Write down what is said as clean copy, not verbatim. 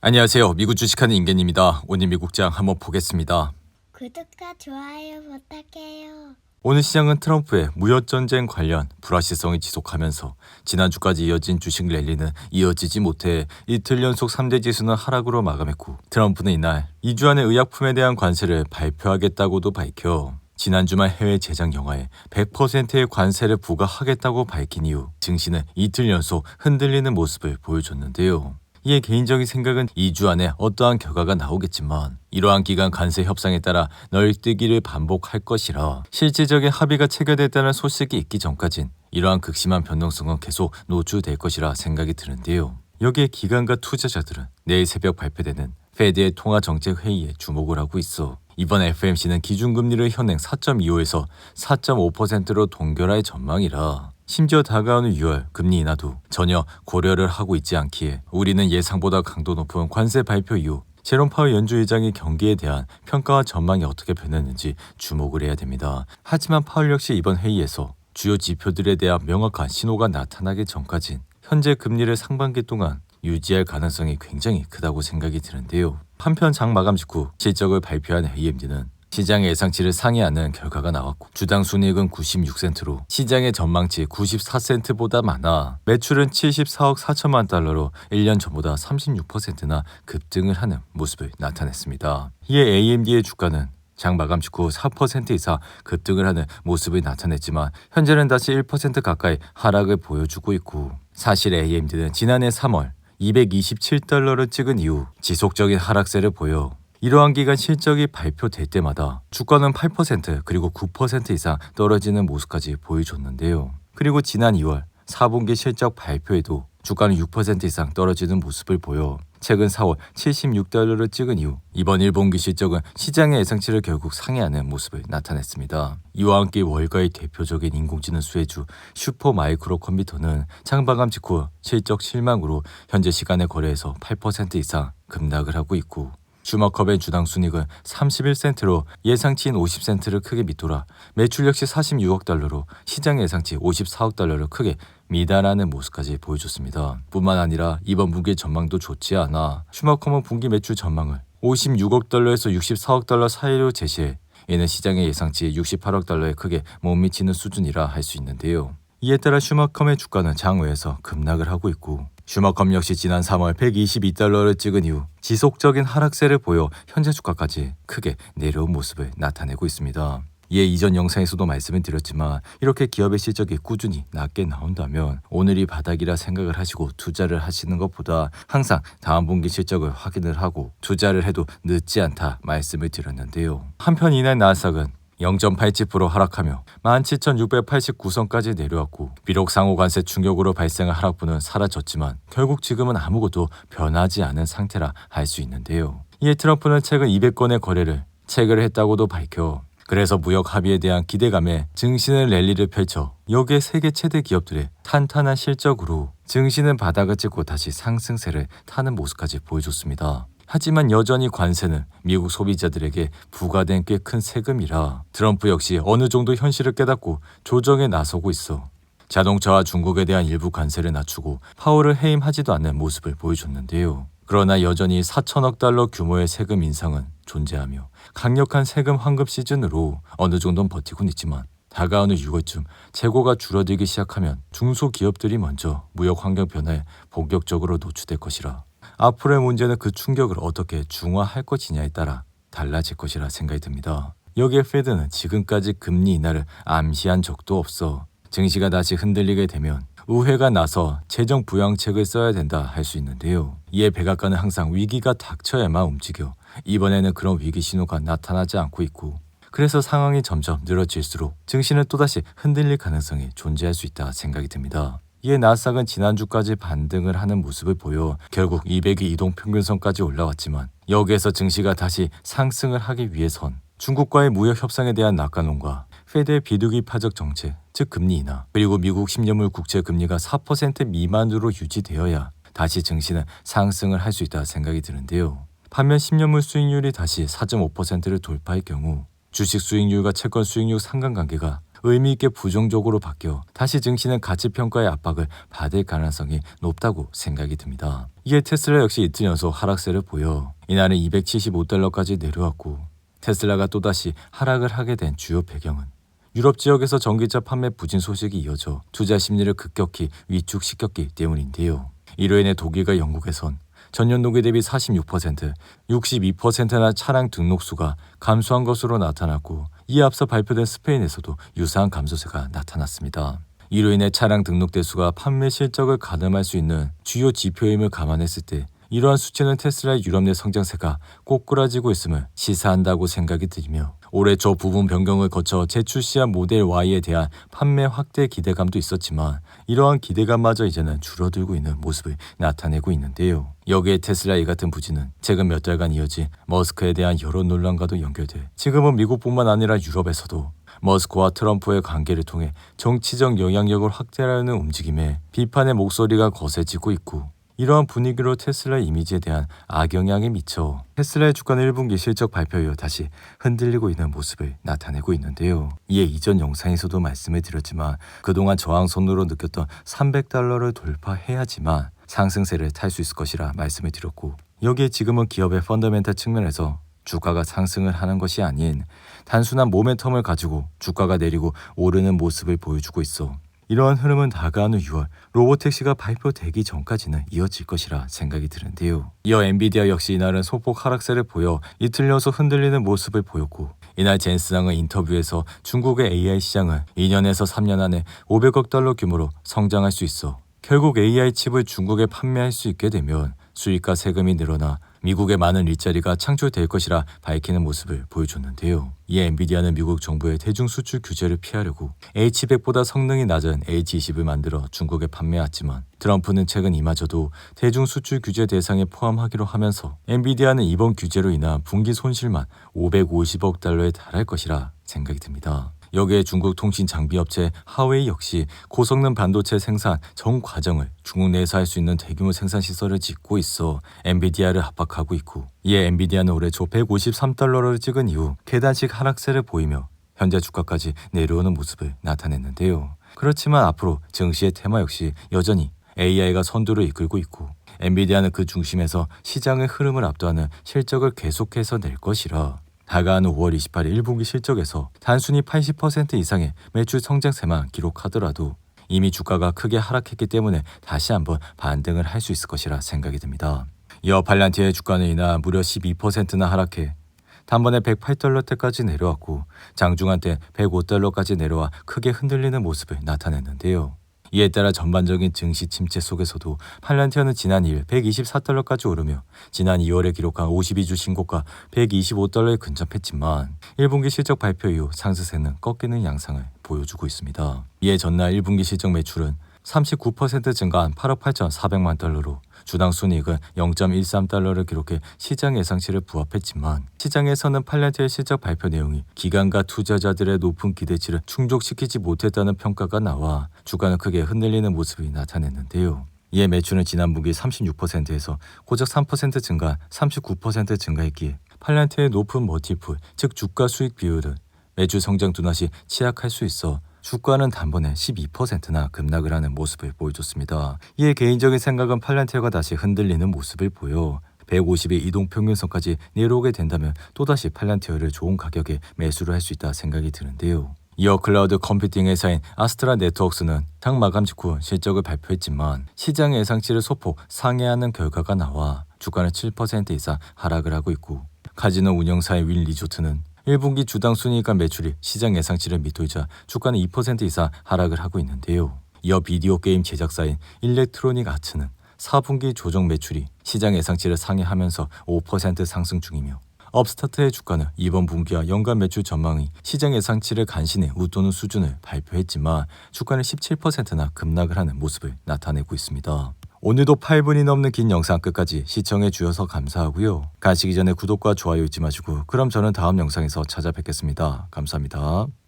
안녕하세요. 미국 주식하는 임계입니다. 오늘 미국장 한번 보겠습니다. 구독과 좋아요 부탁해요. 오늘 시장은 트럼프의 무역전쟁 관련 불확실성이 지속하면서 지난주까지 이어진 주식 랠리는 이어지지 못해 이틀 연속 3대 지수는 하락으로 마감했고, 트럼프는 이날 2주 안에 의약품에 대한 관세를 발표하겠다고도 밝혀 지난 주말 해외 제작 영화에 100%의 관세를 부과하겠다고 밝힌 이후 증시는 이틀 연속 흔들리는 모습을 보여줬는데요. 이에 개인적인 생각은 2주 안에 어떠한 결과가 나오겠지만 이러한 기간 관세 협상에 따라 널뛰기를 반복할 것이라 실질적인 합의가 체결됐다는 소식이 있기 전까진 이러한 극심한 변동성은 계속 노출될 것이라 생각이 드는데요. 여기에 기관과 투자자들은 내일 새벽 발표되는 페드의 통화정책회의에 주목을 하고 있어 이번 FOMC는 기준금리를 현행 4.25에서 4.5%로 동결할 전망이라 심지어 다가오는 6월 금리 인하도 전혀 고려를 하고 있지 않기에 우리는 예상보다 강도 높은 관세 발표 이후 제롬 파월 연준의장의 경기에 대한 평가와 전망이 어떻게 변했는지 주목을 해야 됩니다. 하지만 파월 역시 이번 회의에서 주요 지표들에 대한 명확한 신호가 나타나기 전까진 현재 금리를 상반기 동안 유지할 가능성이 굉장히 크다고 생각이 드는데요. 한편 장 마감 직후 실적을 발표한 AMD는 시장의 예상치를 상회하는 결과가 나왔고, 주당 순이익은 96센트로 시장의 전망치 94센트보다 많아 매출은 74억 4천만 달러로 1년 전보다 36%나 급등을 하는 모습을 나타냈습니다. 이에 AMD의 주가는 장 마감 직후 4% 이상 급등을 하는 모습을 나타냈지만 현재는 다시 1% 가까이 하락을 보여주고 있고, 사실 AMD는 지난해 3월 227달러를 찍은 이후 지속적인 하락세를 보여 이러한 기간 실적이 발표될 때마다 주가는 8% 그리고 9% 이상 떨어지는 모습까지 보여줬는데요. 그리고 지난 2월 4분기 실적 발표에도 주가는 6% 이상 떨어지는 모습을 보여 최근 4월 76달러를 찍은 이후 이번 1분기 실적은 시장의 예상치를 결국 상회하는 모습을 나타냈습니다. 이와 함께 월가의 대표적인 인공지능 수혜주 슈퍼마이크로 컴퓨터는 장마감 직후 실적 실망으로 현재 시간의 거래에서 8% 이상 급락을 하고 있고, 슈머컵의 주당 순이익은 31센트로 예상치인 50센트를 크게 밑돌아 매출 역시 46억 달러로 시장 예상치 54억 달러를 크게 미달하는 모습까지 보여줬습니다. 뿐만 아니라 이번 분기 전망도 좋지 않아 슈머컵은 분기 매출 전망을 56억 달러에서 64억 달러 사이로 제시해 이는 시장의 예상치 68억 달러에 크게 못 미치는 수준이라 할 수 있는데요. 이에 따라 슈머컴의 주가는 장외에서 급락을 하고 있고, 슈머컴 역시 지난 3월 122달러를 찍은 이후 지속적인 하락세를 보여 현재 주가까지 크게 내려온 모습을 나타내고 있습니다. 이에 이전 영상에서도 말씀을 드렸지만 이렇게 기업의 실적이 꾸준히 낮게 나온다면 오늘이 바닥이라 생각을 하시고 투자를 하시는 것보다 항상 다음 분기 실적을 확인을 하고 투자를 해도 늦지 않다 말씀을 드렸는데요. 한편 이날 나스닥은 0.87% 하락하며 17,689선까지 내려왔고, 비록 상호관세 충격으로 발생한 하락분은 사라졌지만 결국 지금은 아무것도 변하지 않은 상태라 할 수 있는데요. 이에 트럼프는 최근 200건의 거래를 체결했다고도 밝혀 그래서 무역 합의에 대한 기대감에 증시는 랠리를 펼쳐 여기에 세계 최대 기업들의 탄탄한 실적으로 증시는 바닥을 찍고 다시 상승세를 타는 모습까지 보여줬습니다. 하지만 여전히 관세는 미국 소비자들에게 부과된 꽤 큰 세금이라 트럼프 역시 어느 정도 현실을 깨닫고 조정에 나서고 있어 자동차와 중국에 대한 일부 관세를 낮추고 파월을 해임하지도 않는 모습을 보여줬는데요. 그러나 여전히 4천억 달러 규모의 세금 인상은 존재하며 강력한 세금 환급 시즌으로 어느 정도는 버티곤 있지만 다가오는 6월쯤 재고가 줄어들기 시작하면 중소기업들이 먼저 무역 환경 변화에 본격적으로 노출될 것이라 앞으로의 문제는 그 충격을 어떻게 중화할 것이냐에 따라 달라질 것이라 생각이 듭니다. 여기에 페드는 지금까지 금리 인하를 암시한 적도 없어 증시가 다시 흔들리게 되면 의회가 나서 재정 부양책을 써야 된다 할 수 있는데요. 이에 백악관은 항상 위기가 닥쳐야만 움직여 이번에는 그런 위기 신호가 나타나지 않고 있고, 그래서 상황이 점점 늘어질수록 증시는 또다시 흔들릴 가능성이 존재할 수 있다 생각이 듭니다. 이에 나스닥은 지난주까지 반등을 하는 모습을 보여 결국 200일 이동평균선까지 올라왔지만 여기에서 증시가 다시 상승을 하기 위해선 중국과의 무역 협상에 대한 낙관론과 페드의 비둘기 파적 정책, 즉 금리 인하, 그리고 미국 10년물 국채 금리가 4% 미만으로 유지되어야 다시 증시는 상승을 할 수 있다 생각이 드는데요. 반면 10년물 수익률이 다시 4.5%를 돌파할 경우 주식 수익률과 채권 수익률 상관관계가 의미있게 부정적으로 바뀌어 다시 증시는 가치평가의 압박을 받을 가능성이 높다고 생각이 듭니다. 이에 테슬라 역시 이틀 연속 하락세를 보여 이날은 $275까지 내려왔고 테슬라가 또다시 하락을 하게 된 주요 배경은 유럽 지역에서 전기차 판매 부진 소식이 이어져 투자 심리를 급격히 위축시켰기 때문인데요. 이로 인해 독일과 영국에선 전년 동기 대비 46%, 62%나 차량 등록수가 감소한 것으로 나타났고 이에 앞서 발표된 스페인에서도 유사한 감소세가 나타났습니다. 이로 인해 차량 등록 대수가 판매 실적을 가늠할 수 있는 주요 지표임을 감안했을 때 이러한 수치는 테슬라의 유럽 내 성장세가 꼬꾸라지고 있음을 시사한다고 생각이 들며 올해 저 부분 변경을 거쳐 재출시한 모델 Y에 대한 판매 확대 기대감도 있었지만 이러한 기대감마저 이제는 줄어들고 있는 모습을 나타내고 있는데요. 여기에 테슬라 이 같은 부진은 최근 몇 달간 이어진 머스크에 대한 여론 논란과도 연결돼 지금은 미국뿐만 아니라 유럽에서도 머스크와 트럼프의 관계를 통해 정치적 영향력을 확대하려는 움직임에 비판의 목소리가 거세지고 있고 이러한 분위기로 테슬라 이미지에 대한 악영향이 미쳐 테슬라의 주가는 1분기 실적 발표 이후 다시 흔들리고 있는 모습을 나타내고 있는데요. 이에 이전 영상에서도 말씀을 드렸지만 그동안 저항선으로 느꼈던 $300를 돌파해야지만 상승세를 탈 수 있을 것이라 말씀을 드렸고 여기에 지금은 기업의 펀더멘탈 측면에서 주가가 상승을 하는 것이 아닌 단순한 모멘텀을 가지고 주가가 내리고 오르는 모습을 보여주고 있어 이러한 흐름은 다가오는 6월 로보택시가 발표되기 전까지는 이어질 것이라 생각이 드는데요. 이어 엔비디아 역시 이날은 소폭 하락세를 보여 이틀 연속 흔들리는 모습을 보였고 이날 젠스상은 인터뷰에서 중국의 AI 시장은 2년에서 3년 안에 $500억 규모로 성장할 수 있어 결국 AI 칩을 중국에 판매할 수 있게 되면 수익과 세금이 늘어나 미국에 많은 일자리가 창출될 것이라 밝히는 모습을 보여줬는데요. 이에 엔비디아는 미국 정부의 대중 수출 규제를 피하려고 H100보다 성능이 낮은 H20을 만들어 중국에 판매했지만 트럼프는 최근 이마저도 대중 수출 규제 대상에 포함하기로 하면서 엔비디아는 이번 규제로 인한 분기 손실만 $550억 달할 것이라 생각이 듭니다. 여기에 중국 통신 장비 업체 하웨이 역시 고성능 반도체 생산 전 과정을 중국 내에서 할 수 있는 대규모 생산 시설을 짓고 있어 엔비디아를 압박하고 있고 이에 엔비디아는 올해 초 $153를 찍은 이후 계단식 하락세를 보이며 현재 주가까지 내려오는 모습을 나타냈는데요. 그렇지만 앞으로 증시의 테마 역시 여전히 AI가 선두를 이끌고 있고 엔비디아는 그 중심에서 시장의 흐름을 압도하는 실적을 계속해서 낼 것이라 다가오는 5월 28일 1분기 실적에서 단순히 80% 이상의 매출 성장세만 기록하더라도 이미 주가가 크게 하락했기 때문에 다시 한번 반등을 할 수 있을 것이라 생각이 듭니다. 이어 팔란티어의 주가는 이날 무려 12%나 하락해 단번에 $108대까지 내려왔고 장중한 때 $105까지 내려와 크게 흔들리는 모습을 나타냈는데요. 이에 따라 전반적인 증시 침체 속에서도 팔란티어는 지난 2일 $124까지 오르며 지난 2월에 기록한 52주 신고가 $125에 근접했지만 1분기 실적 발표 이후 상승세는 꺾이는 양상을 보여주고 있습니다. 이에 전날 1분기 실적 매출은 39% 증가한 $8억 8,400만 달러로 주당 순이익은 $0.13를 기록해 시장 예상치를 부합했지만 시장에서는 팔란티어의 실적 발표 내용이 기관과 투자자들의 높은 기대치를 충족시키지 못했다는 평가가 나와 주가는 크게 흔들리는 모습이 나타냈는데요. 이에 매출은 지난 분기 36%에서 고작 3% 증가 39% 증가했기에 팔란티어의 높은 멀티플 즉 주가 수익 비율은 매출 성장 둔화시 취약할 수 있어 주가는 단번에 12%나 급락을 하는 모습을 보여줬습니다. 이에 개인적인 생각은 팔란티어가 다시 흔들리는 모습을 보여 150의 이동평균선까지 내려오게 된다면 또다시 팔란티어를 좋은 가격에 매수를 할 수 있다 생각이 드는데요. 이어 클라우드 컴퓨팅 회사인 아스트라 네트워크스는 당 마감 직후 실적을 발표했지만 시장 예상치를 소폭 상회하는 결과가 나와 주가는 7% 이상 하락을 하고 있고 카지노 운영사인 윌 리조트는 1분기 주당 순이익과 매출이 시장 예상치를 밑돌자 주가는 2% 이상 하락을 하고 있는데요. 이어 비디오 게임 제작사인 일렉트로닉 아츠는 4분기 조정 매출이 시장 예상치를 상회하면서 5% 상승 중이며 업스타트의 주가는 이번 분기와 연간 매출 전망이 시장 예상치를 간신히 웃도는 수준을 발표했지만 주가는 17%나 급락을 하는 모습을 나타내고 있습니다. 오늘도 8분이 넘는 긴 영상 끝까지 시청해 주셔서 감사하고요. 가시기 전에 구독과 좋아요 잊지 마시고 그럼 저는 다음 영상에서 찾아뵙겠습니다. 감사합니다.